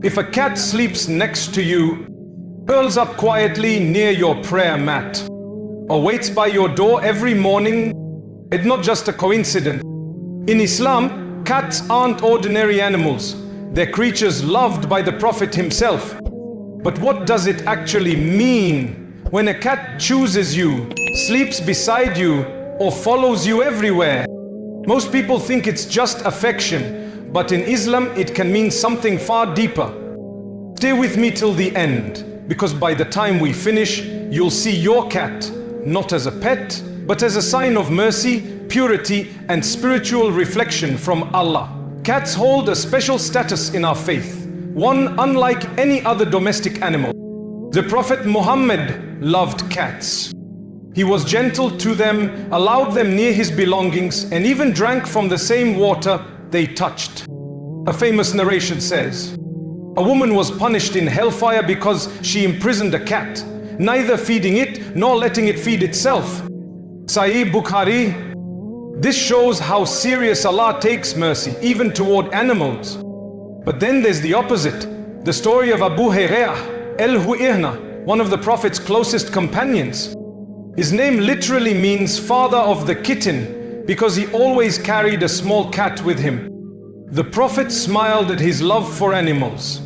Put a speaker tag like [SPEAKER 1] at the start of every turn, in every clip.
[SPEAKER 1] If a cat sleeps next to you, curls up quietly near your prayer mat, or waits by your door every morning, it's not just a coincidence. In Islam, cats aren't ordinary animals. They're creatures loved by the Prophet himself. But what does it actually mean when a cat chooses you, sleeps beside you, or follows you everywhere? Most people think it's just affection, but in Islam it can mean something far deeper. Stay with me till the end, because by the time we finish, you'll see your cat not as a pet, but as a sign of mercy, purity, and spiritual reflection from Allah. Cats hold a special status in our faith, one unlike any other domestic animal. The Prophet Muhammad loved cats. He was gentle to them, allowed them near his belongings, and even drank from the same water they touched. A famous narration says, a woman was punished in hellfire because she imprisoned a cat, neither feeding it nor letting it feed itself. Sahih Bukhari. This shows how serious Allah takes mercy, even toward animals. But then there's the opposite. The story of Abu Hurairah al-Hu'irna, one of the Prophet's closest companions. His name literally means father of the kitten, because he always carried a small cat with him. The Prophet smiled at his love for animals.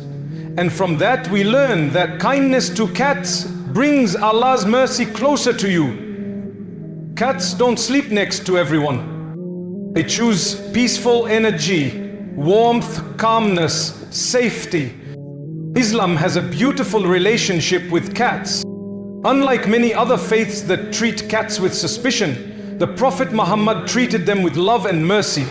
[SPEAKER 1] And from that we learn that kindness to cats brings Allah's mercy closer to you. Cats don't sleep next to everyone. They choose peaceful energy, warmth, calmness, safety. Islam has a beautiful relationship with cats. Unlike many other faiths that treat cats with suspicion, the Prophet Muhammad treated them with love and mercy.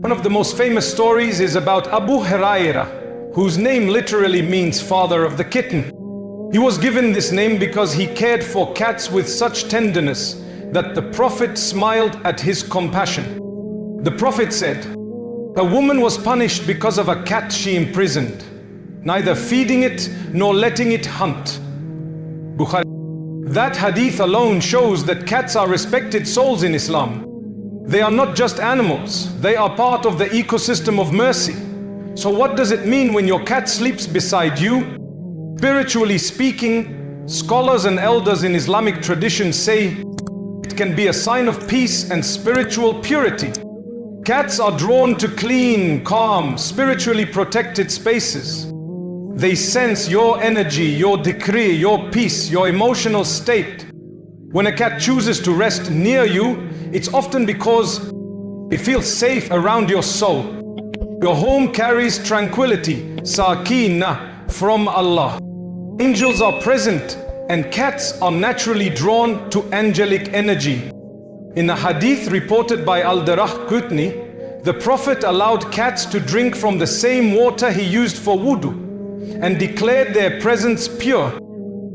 [SPEAKER 1] One of the most famous stories is about Abu Hurairah, whose name literally means father of the kitten. He was given this name because he cared for cats with such tenderness that the Prophet smiled at his compassion. The Prophet said, a woman was punished because of a cat she imprisoned, neither feeding it nor letting it hunt. Bukhari. That hadith alone shows that cats are respected souls in Islam. They are not just animals, they are part of the ecosystem of mercy. So what does it mean when your cat sleeps beside you? Spiritually speaking, scholars and elders in Islamic tradition say it can be a sign of peace and spiritual purity. Cats are drawn to clean, calm, spiritually protected spaces. They sense your energy, your decree, your peace, your emotional state. When a cat chooses to rest near you, it's often because it feels safe around your soul. Your home carries tranquility, sakina, from Allah. Angels are present, and cats are naturally drawn to angelic energy. In a hadith reported by Al-Darah-Qutni, the Prophet allowed cats to drink from the same water he used for wudu, and declared their presence pure.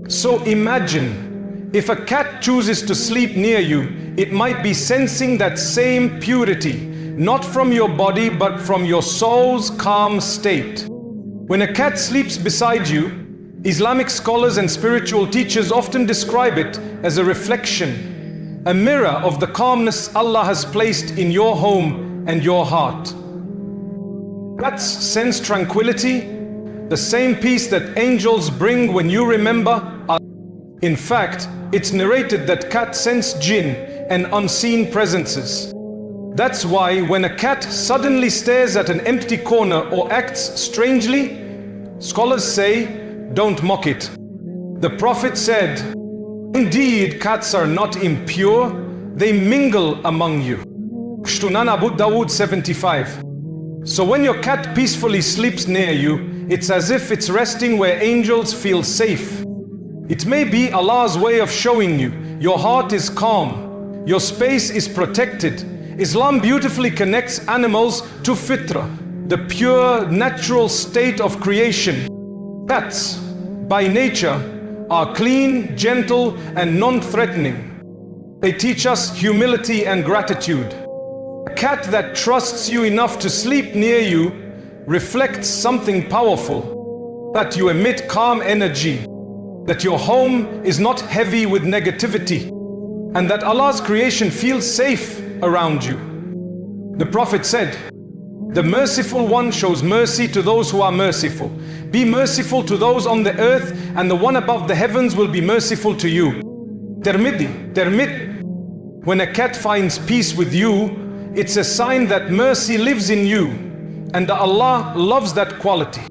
[SPEAKER 1] So imagine, if a cat chooses to sleep near you, it might be sensing that same purity, not from your body but from your soul's calm state. When a cat sleeps beside you, Islamic scholars and spiritual teachers often describe it as a reflection, a mirror of the calmness Allah has placed in your home and your heart. Cats sense tranquility, the same peace that angels bring when you remember Allah. In fact, it's narrated that cats sense jinn and unseen presences. That's why when a cat suddenly stares at an empty corner or acts strangely, scholars say, don't mock it. The Prophet said, indeed, cats are not impure, they mingle among you. Sunan Abu Dawud 75. So when your cat peacefully sleeps near you, it's as if it's resting where angels feel safe. It may be Allah's way of showing you your heart is calm, your space is protected. Islam beautifully connects animals to fitra, the pure natural state of creation. Cats, by nature, are clean, gentle, and non-threatening. They teach us humility and gratitude. A cat that trusts you enough to sleep near you reflects something powerful, that you emit calm energy, that your home is not heavy with negativity, and that Allah's creation feels safe around you. The Prophet said, The merciful one shows mercy to those who are merciful. Be merciful to those on the earth, and the one above the heavens will be merciful to you. Termit. When a cat finds peace with you, it's a sign that mercy lives in you, and that Allah loves that quality.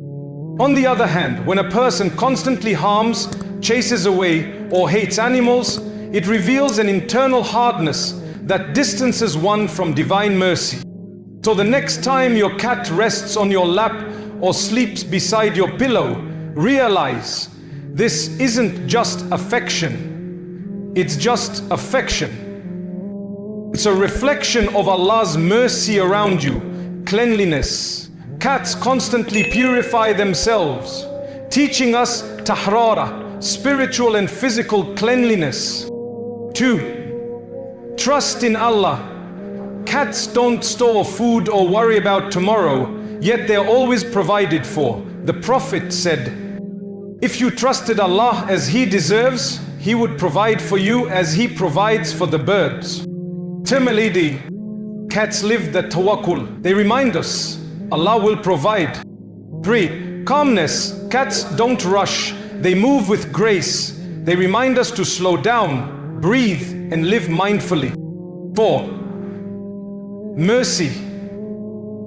[SPEAKER 1] On the other hand, when a person constantly harms, chases away, or hates animals, it reveals an internal hardness that distances one from divine mercy. So the next time your cat rests on your lap or sleeps beside your pillow, realize this isn't just affection. It's just affection. It's a reflection of Allah's mercy around you, cleanliness. Cats constantly purify themselves, teaching us tahrara, spiritual and physical cleanliness. 2. Trust in Allah. Cats don't store food or worry about tomorrow, yet they are always provided for. The Prophet said, if you trusted Allah as He deserves, He would provide for you as He provides for the birds. Similarly, cats live the tawakkul. They remind us Allah will provide. 3. Calmness. Cats don't rush. They move with grace. They remind us to slow down, breathe, and live mindfully. 4. Mercy.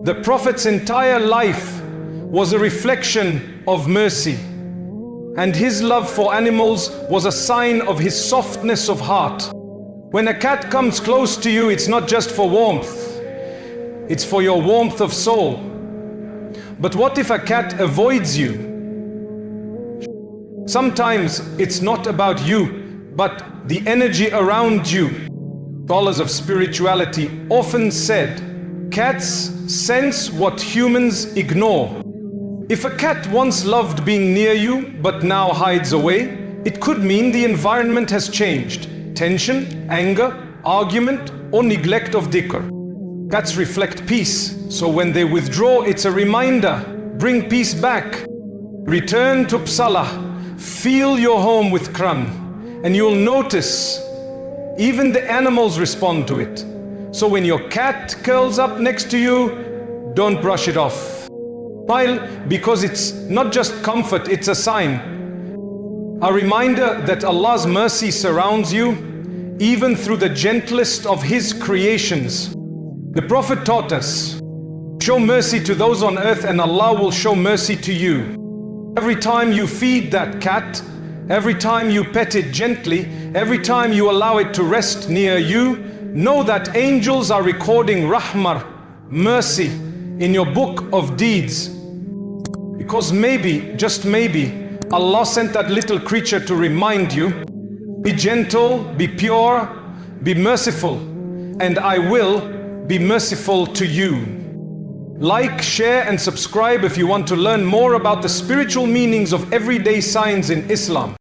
[SPEAKER 1] The Prophet's entire life was a reflection of mercy, and his love for animals was a sign of his softness of heart. When a cat comes close to you, it's not just for warmth, it's for your warmth of soul. But what if a cat avoids you? Sometimes it's not about you, but the energy around you. Scholars of spirituality often said, cats sense what humans ignore. If a cat once loved being near you, but now hides away, it could mean the environment has changed. Tension, anger, argument, or neglect of dhikr. Cats reflect peace, so when they withdraw, it's a reminder. Bring peace back. Return to Psalah. Fill your home with Quran, and you'll notice even the animals respond to it. So when your cat curls up next to you, don't brush it off. Smile, because it's not just comfort, it's a sign. A reminder that Allah's mercy surrounds you, even through the gentlest of His creations. The Prophet taught us, show mercy to those on earth and Allah will show mercy to you. Every time you feed that cat, every time you pet it gently, every time you allow it to rest near you, know that angels are recording rahmah, mercy, in your book of deeds. Because maybe, just maybe, Allah sent that little creature to remind you, be gentle, be pure, be merciful, and I will be merciful to you. Like, share, and subscribe if you want to learn more about the spiritual meanings of everyday signs in Islam.